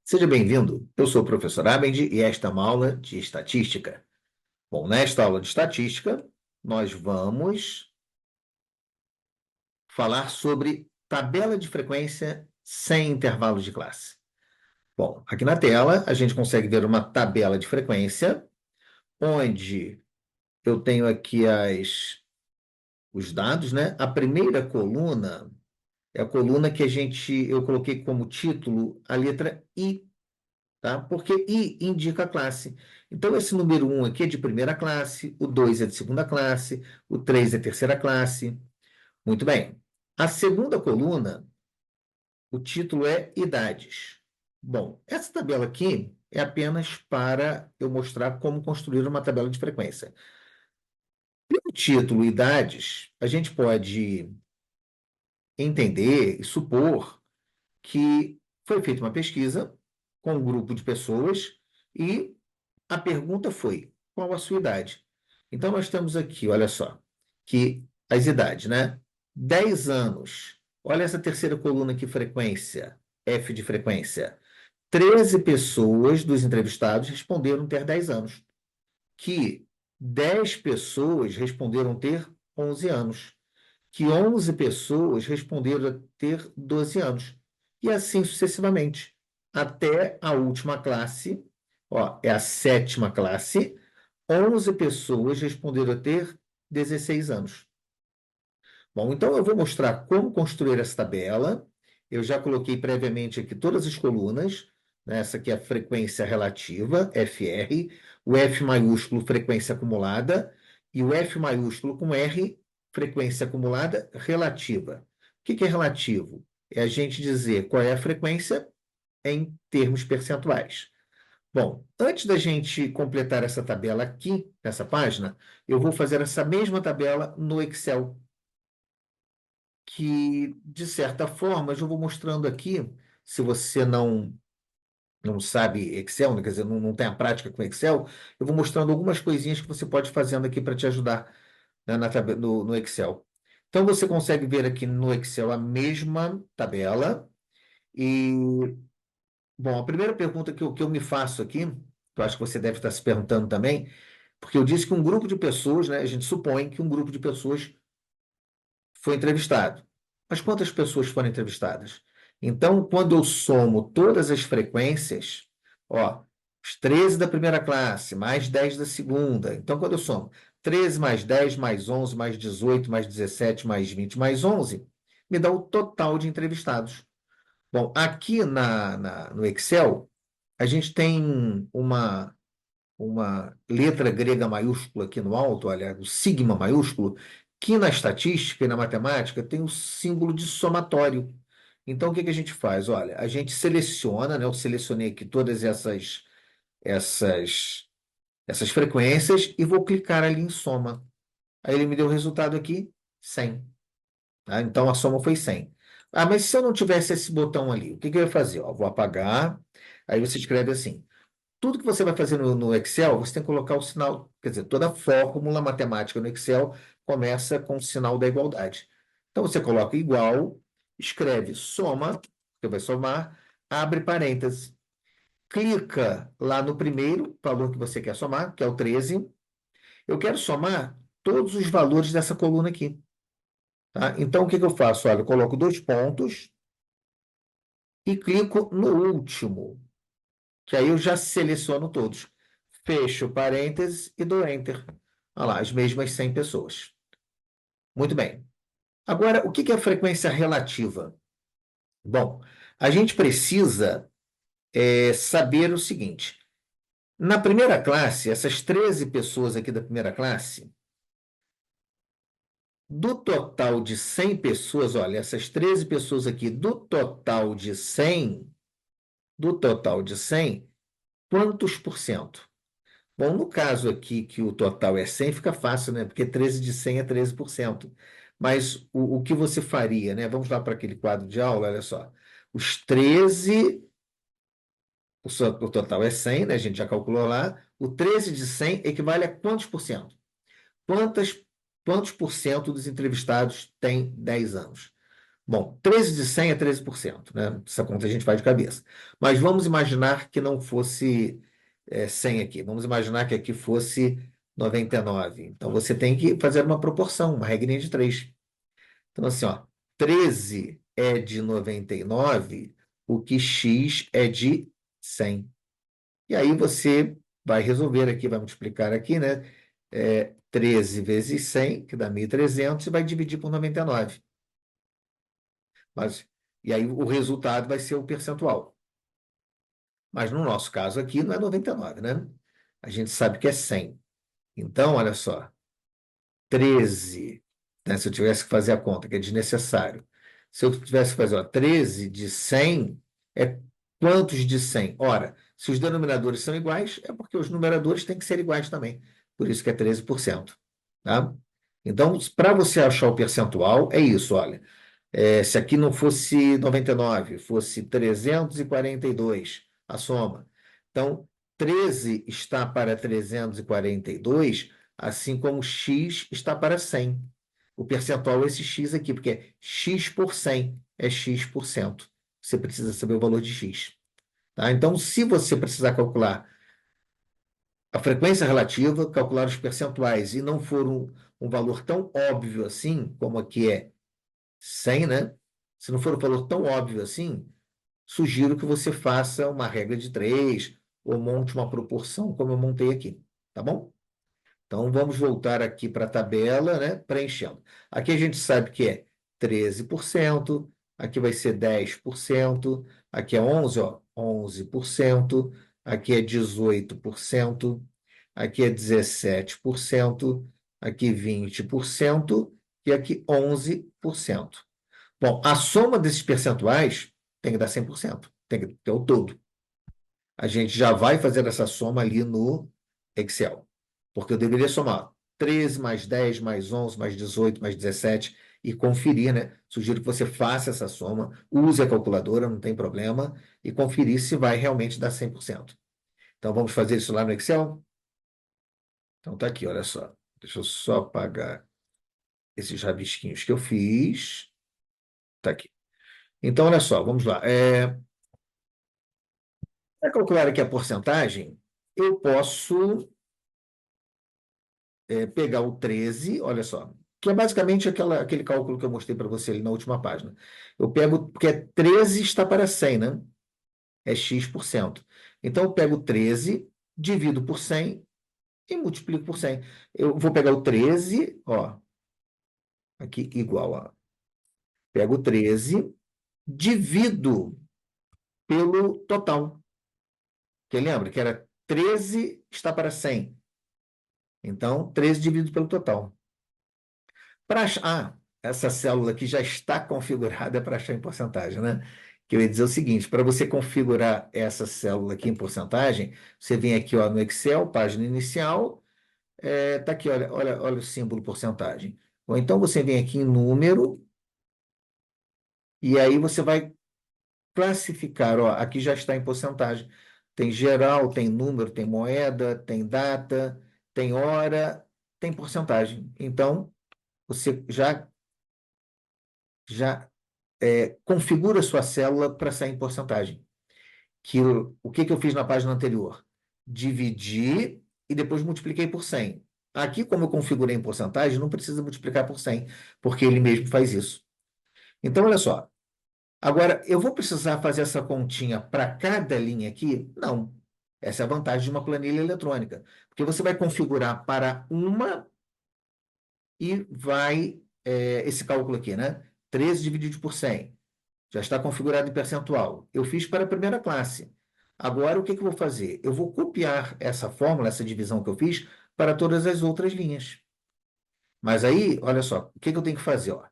Seja bem-vindo. Eu sou o professor Abendi e esta é uma aula de estatística. Bom, nesta aula de estatística, nós vamos falar sobre tabela de frequência sem intervalos de classe. Bom, aqui na tela a gente consegue ver uma tabela de frequência, onde eu tenho aqui os dados, né? A primeira coluna é a coluna que eu coloquei como título a letra I, tá? Porque I indica a classe. Então, esse número 1 aqui é de primeira classe, o 2 é de segunda classe, o 3 é terceira classe. Muito bem. A segunda coluna, o título é idades. Bom, essa tabela aqui é apenas para eu mostrar como construir uma tabela de frequência. Pelo título idades, a gente pode entender e supor que foi feita uma pesquisa com um grupo de pessoas e a pergunta foi: qual a sua idade? Então, nós temos aqui, olha só, que as idades, né? 10 anos. Olha essa terceira coluna aqui, frequência, F de frequência. 13 pessoas dos entrevistados responderam ter 10 anos. Que 10 pessoas responderam ter 11 anos. Que 11 pessoas responderam ter 12 anos. E assim sucessivamente, até a última classe, ó, é a sétima classe, 11 pessoas responderam ter 16 anos. Bom, então eu vou mostrar como construir essa tabela. Eu já coloquei previamente aqui todas as colunas, né? Essa aqui é a frequência relativa, FR, o F maiúsculo, frequência acumulada, e o F maiúsculo com R, frequência acumulada relativa. O que é relativo? É a gente dizer qual é a frequência em termos percentuais. Bom, antes da gente completar essa tabela aqui, nessa página, eu vou fazer essa mesma tabela no Excel, que, de certa forma, eu já vou mostrando aqui, se você não sabe Excel, né, quer dizer, não tem a prática com Excel, eu vou mostrando algumas coisinhas que você pode ir fazendo aqui para te ajudar, né, no Excel. Então, você consegue ver aqui no Excel a mesma tabela. E, bom, a primeira pergunta que eu me faço aqui, que eu acho que você deve estar se perguntando também, porque eu disse que um grupo de pessoas, né, a gente supõe que um grupo de pessoas foi entrevistado. Mas quantas pessoas foram entrevistadas? Então, quando eu somo todas as frequências, ó, os 13 da primeira classe, mais 10 da segunda. Então, quando eu somo 13 mais 10 mais 11 mais 18 mais 17 mais 20 mais 11, me dá o total de entrevistados. Bom, aqui no Excel, a gente tem uma letra grega maiúscula aqui no alto, olha, o sigma maiúsculo, que na estatística e na matemática tem o símbolo de somatório. Então, o que que a gente faz? Olha, a gente seleciona, né? Eu selecionei aqui todas essas, essas frequências e vou clicar ali em soma. Aí ele me deu o resultado aqui, 100. Tá? Então, a soma foi 100. Mas se eu não tivesse esse botão ali, o que que eu ia fazer? Ó, vou apagar, aí você escreve assim: tudo que você vai fazer no Excel, você tem que colocar o sinal, quer dizer, toda fórmula matemática no Excel começa com o sinal da igualdade. Então você coloca igual, escreve soma, você vai somar, abre parênteses, clica lá no primeiro valor que você quer somar, que é o 13. Eu quero somar todos os valores dessa coluna aqui, tá? Então o que que eu faço? Olha, eu coloco dois pontos e clico no último, que aí eu já seleciono todos. Fecho parênteses e dou Enter. Olha lá, as mesmas 100 pessoas. Muito bem. Agora, o que é a frequência relativa? Bom, a gente precisa saber o seguinte. Na primeira classe, essas 13 pessoas aqui da primeira classe, do total de 100 pessoas, olha, essas 13 pessoas aqui, do total de 100, quantos por cento? Bom, no caso aqui que o total é 100, fica fácil, né? Porque 13 de 100 é 13%. Mas o que você faria, né? Vamos lá para aquele quadro de aula, olha só. Os 13, o total é 100, né? A gente já calculou lá. O 13 de 100 equivale a quantos por cento? Quantas, quantos por cento dos entrevistados têm 10 anos? Bom, 13 de 100 é 13%, né? Essa conta a gente faz de cabeça. Mas vamos imaginar que não fosse 100 aqui. Vamos imaginar que aqui fosse 99. Então, você tem que fazer uma proporção, uma regrinha de 3. Então, assim, ó, 13 é de 99, o que x é de 100. E aí você vai resolver aqui, vai multiplicar aqui, né? 13 vezes 100, que dá 1.300, e vai dividir por 99. Mas, e aí o resultado vai ser o percentual. Mas no nosso caso aqui não é 99, né? A gente sabe que é 100. Então, olha só, 13, né? Se eu tivesse que fazer a conta, que é desnecessário. Se eu tivesse que fazer, ó, 13 de 100 é quantos de 100? Ora, se os denominadores são iguais, é porque os numeradores têm que ser iguais também. Por isso que é 13%. Tá? Então, para você achar o percentual, é isso, olha. Se aqui não fosse 99, fosse 342 a soma. Então, 13 está para 342, assim como x está para 100. O percentual é esse x aqui, porque é x por 100, é x%. Você precisa saber o valor de x. Tá? Então, se você precisar calcular a frequência relativa, calcular os percentuais e não for um valor tão óbvio assim, como aqui é 100, né? Se não for um valor tão óbvio assim, sugiro que você faça uma regra de 3 ou monte uma proporção como eu montei aqui, tá bom? Então, vamos voltar aqui para a tabela, né? Preenchendo. Aqui a gente sabe que é 13%, aqui vai ser 10%, aqui é 11, ó, 11%, aqui é 18%, aqui é 17%, aqui 20% e aqui 11%. Bom, a soma desses percentuais tem que dar 100%, tem que ter o todo. A gente já vai fazer essa soma ali no Excel, porque eu deveria somar 13 mais 10 mais 11 mais 18 mais 17 e conferir, né? Sugiro que você faça essa soma, use a calculadora, não tem problema, e conferir se vai realmente dar 100%. Então, vamos fazer isso lá no Excel? Então, tá aqui, olha só. Deixa eu só apagar esses rabisquinhos que eu fiz. Tá aqui. Então, olha só, vamos lá. Para calcular aqui a porcentagem, eu posso pegar o 13, olha só, que é basicamente aquele cálculo que eu mostrei para você ali na última página. Eu pego, porque 13 está para 100, né? É x%. Então, eu pego 13, divido por 100 e multiplico por 100. Eu vou pegar o 13, ó, aqui igual a. Pego o 13, divido pelo total. Que lembra que era 13 está para 100. Então, 13 dividido pelo total. Essa célula aqui já está configurada para achar em porcentagem, né? Que eu ia dizer o seguinte, para você configurar essa célula aqui em porcentagem, você vem aqui ó, no Excel, página inicial, tá aqui, olha o símbolo porcentagem. Ou então você vem aqui em número, e aí você vai classificar, ó, aqui já está em porcentagem. Tem geral, tem número, tem moeda, tem data, tem hora, tem porcentagem. Então, você já configura a sua célula para sair em porcentagem. O que eu fiz na página anterior? Dividi e depois multipliquei por 100. Aqui, como eu configurei em porcentagem, não precisa multiplicar por 100, porque ele mesmo faz isso. Então, olha só. Agora, eu vou precisar fazer essa continha para cada linha aqui? Não. Essa é a vantagem de uma planilha eletrônica. Porque você vai configurar para uma e vai, esse cálculo aqui, né? 13 dividido por 100. Já está configurado em percentual. Eu fiz para a primeira classe. Agora, o que eu vou fazer? Eu vou copiar essa fórmula, essa divisão que eu fiz, para todas as outras linhas. Mas aí, olha só, o que eu tenho que fazer? Ó?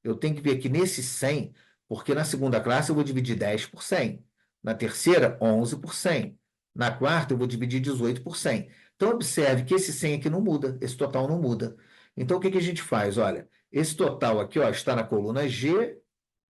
Eu tenho que ver aqui nesse 100, porque na segunda classe eu vou dividir 10 por 100. Na terceira, 11 por 100. Na quarta, eu vou dividir 18 por 100. Então, observe que esse 100 aqui não muda, esse total não muda. Então, o que a gente faz? Olha, esse total aqui ó, está na coluna G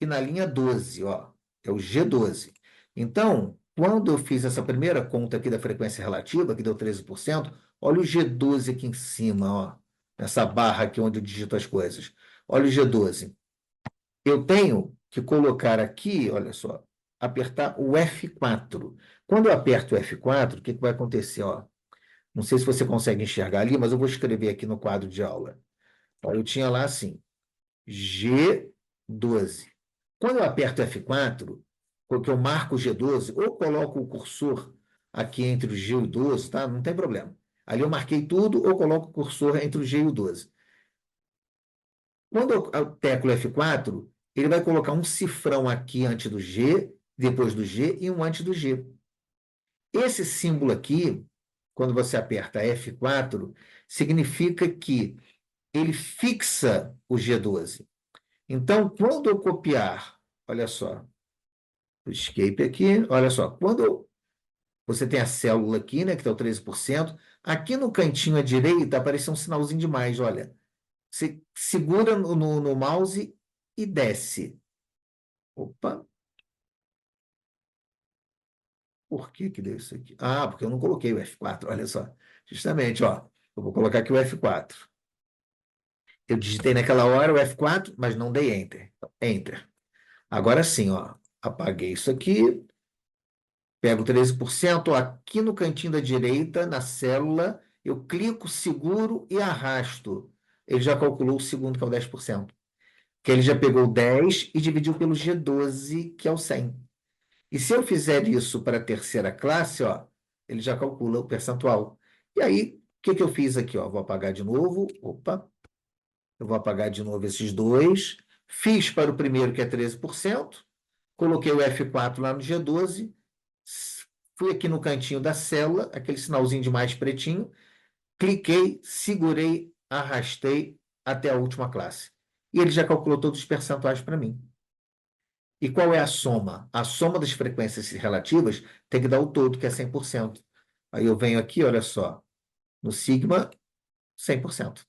e na linha 12, ó, é o G12. Então, quando eu fiz essa primeira conta aqui da frequência relativa, que deu 13%, olha o G12 aqui em cima, ó, nessa barra aqui onde eu digito as coisas. Olha o G12. Eu tenho que colocar aqui, olha só, apertar o F4. Quando eu aperto o F4, o que que vai acontecer? Ó, não sei se você consegue enxergar ali, mas eu vou escrever aqui no quadro de aula. Ó, eu tinha lá assim, G12. Quando eu aperto F4, porque eu marco o G12, ou coloco o cursor aqui entre o G e o 12, tá? Não tem problema. Ali eu marquei tudo, ou coloco o cursor entre o G e o 12. Quando eu teclo F4, ele vai colocar um cifrão aqui antes do G, depois do G e um antes do G. Esse símbolo aqui, quando você aperta F4, significa que ele fixa o G12. Então, quando eu copiar, olha só, o escape aqui, olha só, você tem a célula aqui, né, que está o 13%, aqui no cantinho à direita aparece um sinalzinho de mais, olha. Você segura no mouse e desce. Opa, por que que deu isso aqui? Ah, porque eu não coloquei o F4, olha só. Justamente, ó, eu vou colocar aqui o F4. Eu digitei naquela hora o F4, mas não dei Enter. Então, Enter. Agora sim, ó, apaguei isso aqui, pego 13%, ó, aqui no cantinho da direita, na célula, eu clico, seguro e arrasto. Ele já calculou o segundo, que é o 10%. Que ele já pegou 10 e dividiu pelo G12, que é o 100. E se eu fizer isso para a terceira classe, ó, ele já calcula o percentual. E aí, o que que eu fiz aqui? Ó? Vou apagar de novo. Opa, eu vou apagar de novo esses dois. Fiz para o primeiro, que é 13%. Coloquei o F4 lá no G12. Fui aqui no cantinho da célula, aquele sinalzinho de mais pretinho. Cliquei, segurei, arrastei até a última classe. E ele já calculou todos os percentuais para mim. E qual é a soma? A soma das frequências relativas tem que dar o todo, que é 100%. Aí eu venho aqui, olha só, no sigma, 100%.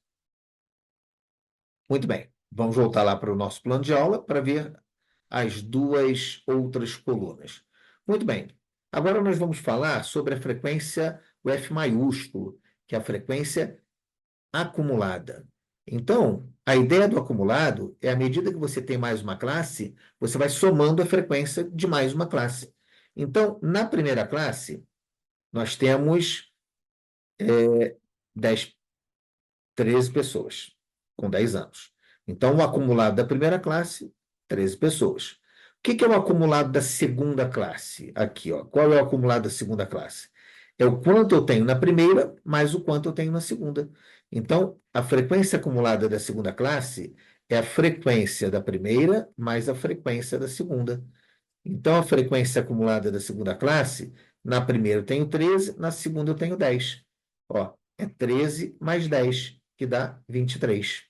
Muito bem. Vamos voltar lá para o nosso plano de aula para ver as duas outras colunas. Muito bem. Agora nós vamos falar sobre a frequência, o F maiúsculo, que é a frequência acumulada. Então, a ideia do acumulado é à medida que você tem mais uma classe, você vai somando a frequência de mais uma classe. Então, na primeira classe, nós temos 10, 13 pessoas com 10 anos. Então, o acumulado da primeira classe, 13 pessoas. O que que é o acumulado da segunda classe? Aqui, ó. Qual é o acumulado da segunda classe? É o quanto eu tenho na primeira, mais o quanto eu tenho na segunda. Então, a frequência acumulada da segunda classe é a frequência da primeira mais a frequência da segunda. Então, a frequência acumulada da segunda classe, na primeira eu tenho 13, na segunda eu tenho 10. Ó, é 13 mais 10, que dá 23.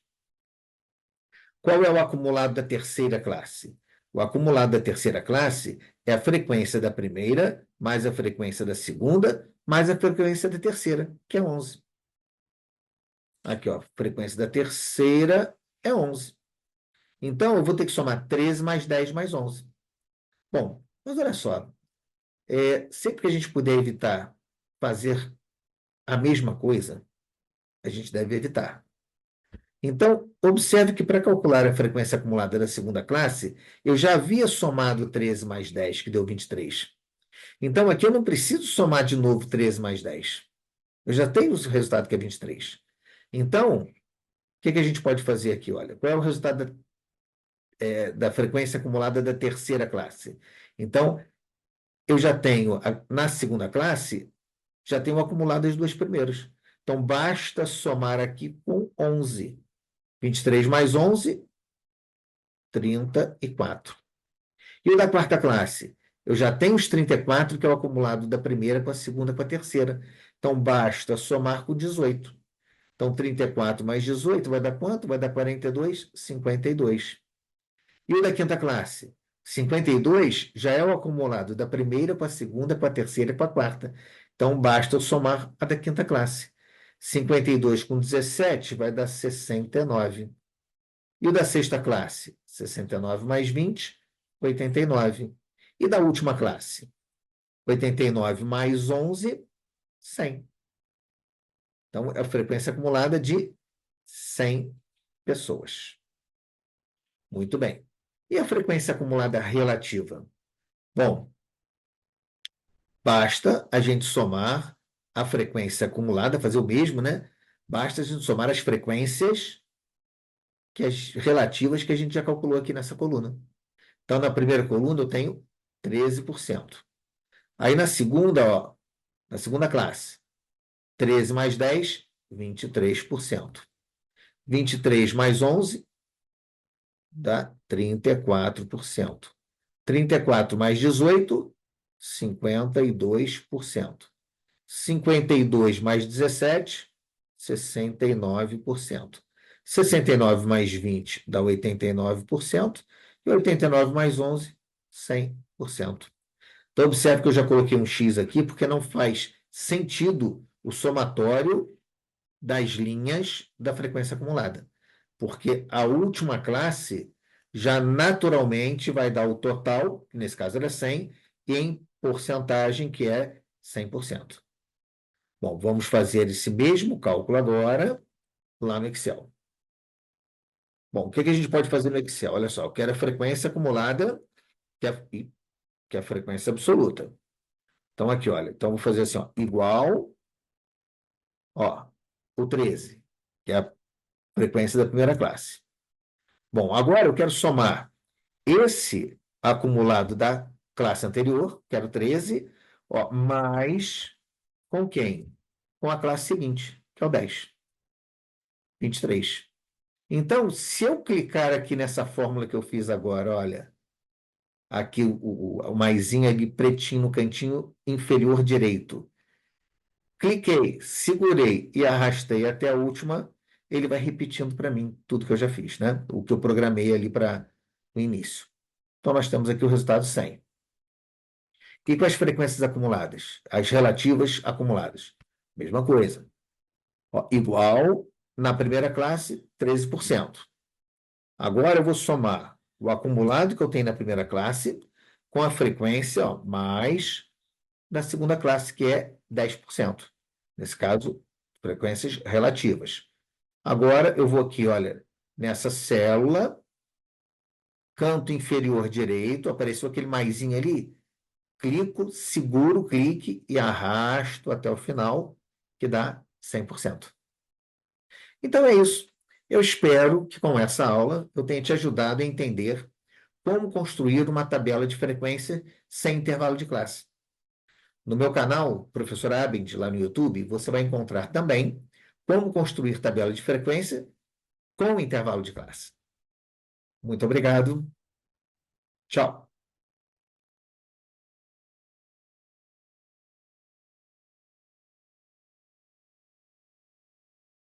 Qual é o acumulado da terceira classe? O acumulado da terceira classe é a frequência da primeira, mais a frequência da segunda, mais a frequência da terceira, que é 11. Aqui, ó, frequência da terceira é 11. Então, eu vou ter que somar 13 mais 10 mais 11. Bom, mas olha só, sempre que a gente puder evitar fazer a mesma coisa, a gente deve evitar. Então, observe que para calcular a frequência acumulada da segunda classe, eu já havia somado 13 mais 10, que deu 23. Então, aqui eu não preciso somar de novo 13 mais 10. Eu já tenho o resultado que é 23. Então, o que que a gente pode fazer aqui? Olha, qual é o resultado da frequência acumulada da terceira classe? Então, eu já tenho, na segunda classe, já tenho acumulado as duas primeiras. Então, basta somar aqui com 11. 23 mais 11, 34. E o da quarta classe? Eu já tenho os 34, que é o acumulado da primeira com a segunda com a terceira. Então, basta somar com 18. Então, 34 mais 18 vai dar quanto? Vai dar 42, 52. E o da quinta classe? 52 já é o acumulado da primeira com a segunda, com a terceira e com a quarta. Então, basta eu somar a da quinta classe. 52 com 17 vai dar 69. E o da sexta classe? 69 mais 20, 89. E da última classe? 89 mais 11, 100. Então, é a frequência acumulada de 100 pessoas. Muito bem. E a frequência acumulada relativa? Bom, basta a gente somar a frequência acumulada, fazer o mesmo, né? Basta a gente somar as frequências as relativas que a gente já calculou aqui nessa coluna. Então, na primeira coluna eu tenho 13%. Aí na segunda, ó, na segunda classe, 13 mais 10, 23%. 23 mais 11 dá 34%. 34 mais 18, 52%. 52 mais 17, 69%. 69 mais 20 dá 89%. E 89 mais 11, 100%. Então, observe que eu já coloquei um X aqui, porque não faz sentido o somatório das linhas da frequência acumulada. Porque a última classe já naturalmente vai dar o total, que nesse caso era 100, e em porcentagem, que é 100%. Bom, vamos fazer esse mesmo cálculo agora lá no Excel. Bom, o que a gente pode fazer no Excel? Olha só, eu quero a frequência acumulada, que é a frequência absoluta. Então, aqui, olha, então vou fazer assim, ó, igual, ó, o 13, que é a frequência da primeira classe. Bom, agora eu quero somar esse acumulado da classe anterior, que era o 13, ó, mais com quem? Com a classe seguinte, que é o 10, 23. Então, se eu clicar aqui nessa fórmula que eu fiz agora, olha, aqui o maisinho ali pretinho no cantinho inferior direito. Cliquei, segurei e arrastei até a última, ele vai repetindo para mim tudo que eu já fiz, né? O que eu programei ali para o início. Então, nós temos aqui o resultado 100. E com as frequências acumuladas? As relativas acumuladas. Mesma coisa. Ó, igual na primeira classe, 13%. Agora eu vou somar o acumulado que eu tenho na primeira classe com a frequência, ó, mais da segunda classe, que é 10%. Nesse caso, frequências relativas. Agora eu vou aqui, olha, nessa célula, canto inferior direito, apareceu aquele maisinho ali, clico, seguro o clique e arrasto até o final, que dá 100%. Então é isso. Eu espero que com essa aula eu tenha te ajudado a entender como construir uma tabela de frequência sem intervalo de classe. No meu canal, Professor Abend, lá no YouTube, você vai encontrar também como construir tabela de frequência com intervalo de classe. Muito obrigado. Tchau.